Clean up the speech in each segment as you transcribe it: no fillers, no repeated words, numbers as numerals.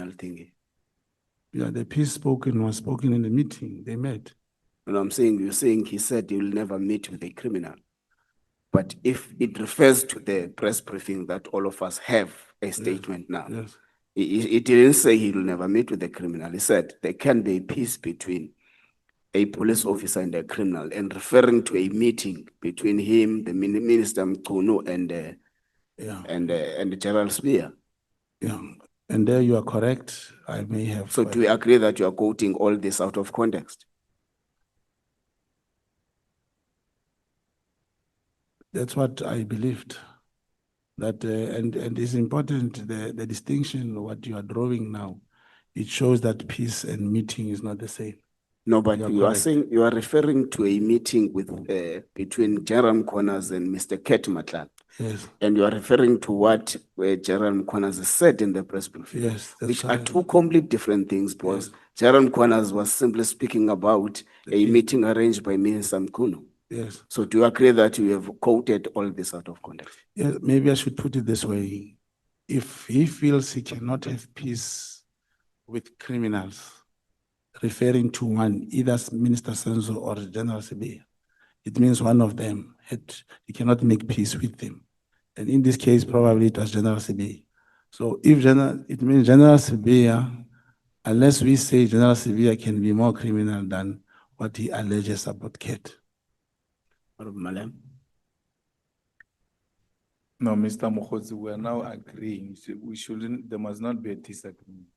criminal thingy. Yeah, the peace spoken was spoken in the meeting they met. And I'm saying, you're saying he said he will never meet with a criminal. But if it refers to the press briefing that all of us have a statement now, Yes. it didn't say he will never meet with a criminal. He said there can be a peace between a police officer and a criminal, and referring to a meeting between him, the Minister Mkuno, and General Spear. Yeah. And there you are correct. I may have. So do we agree that you are quoting all this out of context? That's what I believed. That and it's important the distinction what you are drawing now. It shows that peace and meeting is not the same. No, but you are saying you are referring to a meeting with between General Mkonas and Mr. Ket Matlan. Yes. And you are referring to what General Mkonas said in the press briefing. Yes, that's which correct. are two complete different things, because General Mkonas was simply speaking about a meeting arranged by Minister Mkuno. Yes. So do you agree that you have quoted all this out of context? Yeah, maybe I should put it this way. If he feels he cannot have peace with criminals, referring to one, either Minister Senzo or General Sibi, it means one of them he cannot make peace with them. And in this case, probably it was General Sibi. So if it means General Sibi, unless we say General Sibi can be more criminal than what he alleges about Ket. Malam? No, Mr. Mogotsi, we are now agreeing. We shouldn't, there must not be a disagreement.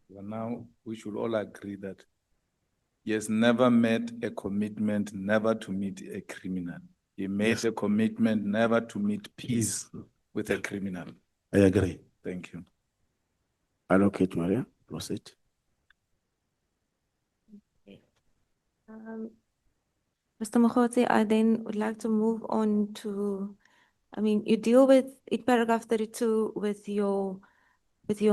We should all agree that he has never made a commitment never to meet a criminal. He made a commitment never to meet peace with a criminal. I agree. Thank you. Allocate, Maria, proceed. Mr. Mogotsi, I then would like to move on to, I mean, you deal with, in paragraph 32, with your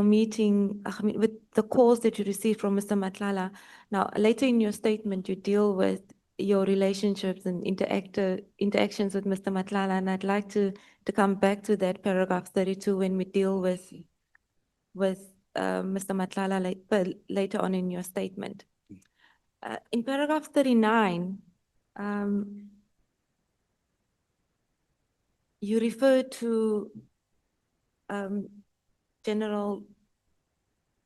meeting, I mean, with the calls that you received from Mr. Matlala. Now, later in your statement, you deal with your relationships and interactions with Mr. Matlala, and I'd like to come back to that paragraph 32 when we deal with Mr. Matlala later on in your statement. In paragraph 39, you refer to General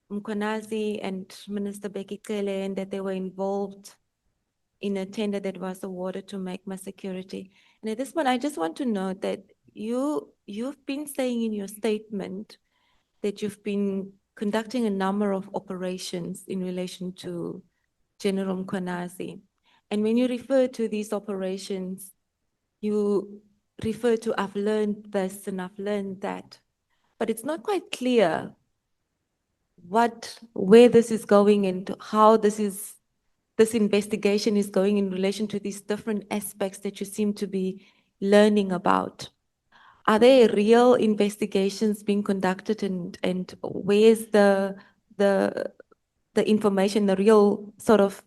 Mkonazi and Minister Becky Kele, and that they were involved in a tender that was awarded to Magma Security. And at this point, I just want to note that you've been saying in your statement that you've been conducting a number of operations in relation to General Mkonazi. And when you refer to these operations, you refer to, I've learned this and I've learned that. But it's not quite clear where this is going and how this investigation is going in relation to these different aspects that you seem to be learning about. Are there real investigations being conducted, and where's the information, the real sort of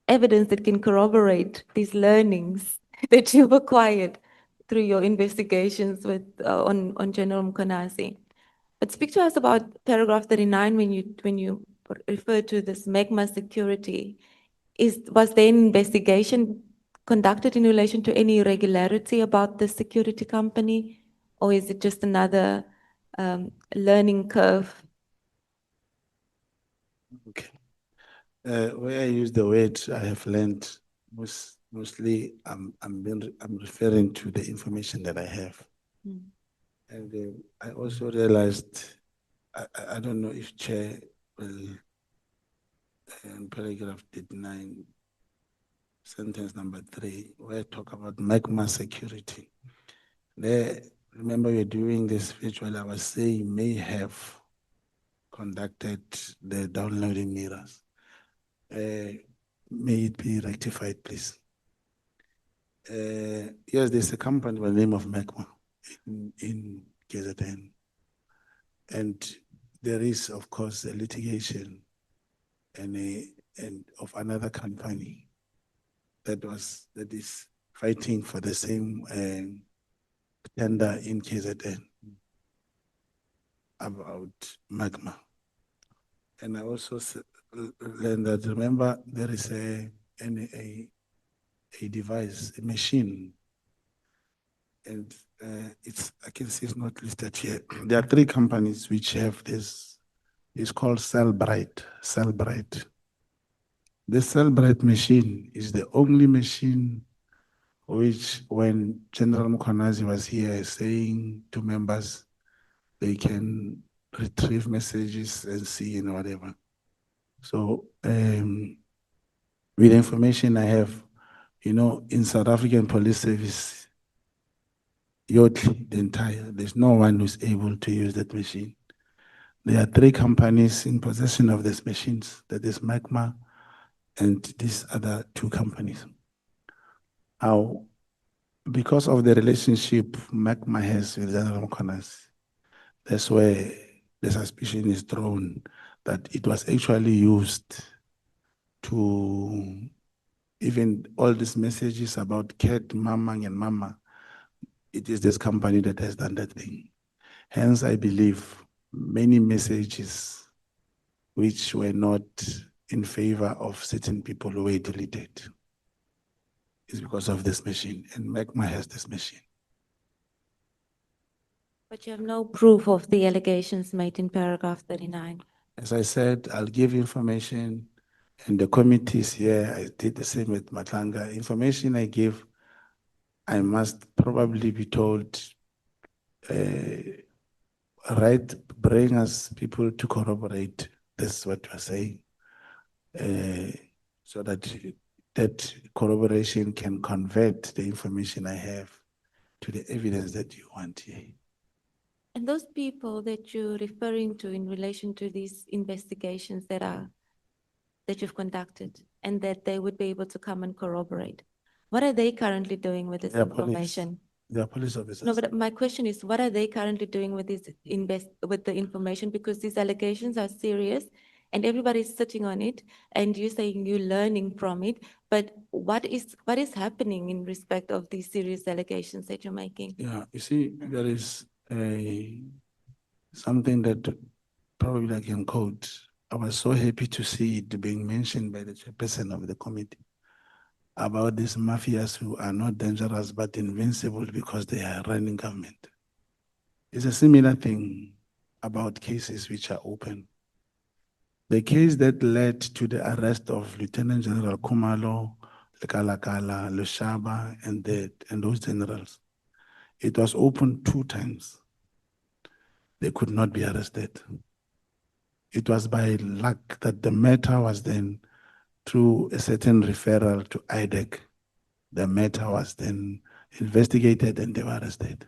evidence that can corroborate these learnings that you've acquired through your investigations with on General Mkonazi? But speak to us about paragraph 39 when you refer to this Magma Security. Was there an investigation conducted in relation to any irregularity about the security company, or is it just another learning curve? Okay. Where I use the word I have learned, mostly I'm referring to the information that I have. And I also realized, I don't know if Chair will, in paragraph 39, sentence number 3, where I talk about Magma Security. There, remember we're doing this virtual, I was saying may have conducted the downloading mirrors. May it be rectified, please. Yes, there's a company by the name of Magma in KZN. And there is, of course, a litigation and of another company that is fighting for the same tender in KZN about Magma. And I also learned that, remember, there is a device, a machine. And I can see it's not listed here. There are 3 companies which have this. It's called Cellbrite. Cellbrite. The Cellbrite machine is the only machine which, when General Mukhonazi was here saying to members, they can retrieve messages and see and whatever. So with the information I have, you know, in South African Police Service, Yotli, the entire, there's no one who's able to use that machine. There are 3 companies in possession of these machines, that is Magma and these other 2 companies. Now, because of the relationship Magma has with General Mukhonazi, that's where the suspicion is thrown that it was actually used to, even all these messages about Cat, Mamang and Mama, it is this company that has done that thing. Hence, I believe many messages which were not in favor of certain people were deleted. It's because of this machine, and Magma has this machine. But you have no proof of the allegations made in paragraph 39. As I said, I'll give information, and the committees here, I did the same with Matlanga. Information I give, I must probably be told, right, bring us people to corroborate this, what you are saying, so that that corroboration can convert the information I have to the evidence that you want here. And those people that you're referring to in relation to these investigations that you've conducted and that they would be able to come and corroborate, what are they currently doing with this They are police. information? They are police officers. No, but my question is, what are they currently doing with this with the information? Because these allegations are serious and everybody's sitting on it and you're saying you're learning from it, but what is happening in respect of these serious allegations that you're making? Yeah, you see, there is something that probably I can quote. I was so happy to see it being mentioned by the chairperson of the committee about these mafias who are not dangerous but invincible because they are running government. It's a similar thing about cases which are open. The case that led to the arrest of Lieutenant General Kumalo, Lekalakala, Lushaba, and those generals, it was opened 2 times. They could not be arrested. It was by luck that the matter was then, through a certain referral to IDEC, the matter was then investigated and they were arrested.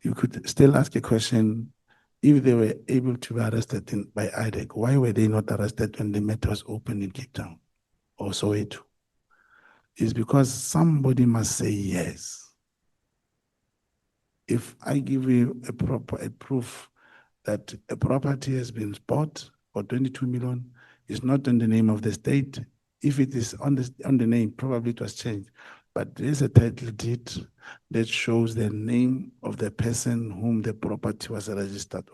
You could still ask a question, if they were able to be arrested by IDEC, why were they not arrested when the matter was open in Cape Town or Soweto? It's because somebody must say yes. If I give you a proof that a property has been bought for 22 million, it's not in the name of the state. If it is on the name, probably it was changed. But there's a title deed that shows the name of the person whom the property was registered on.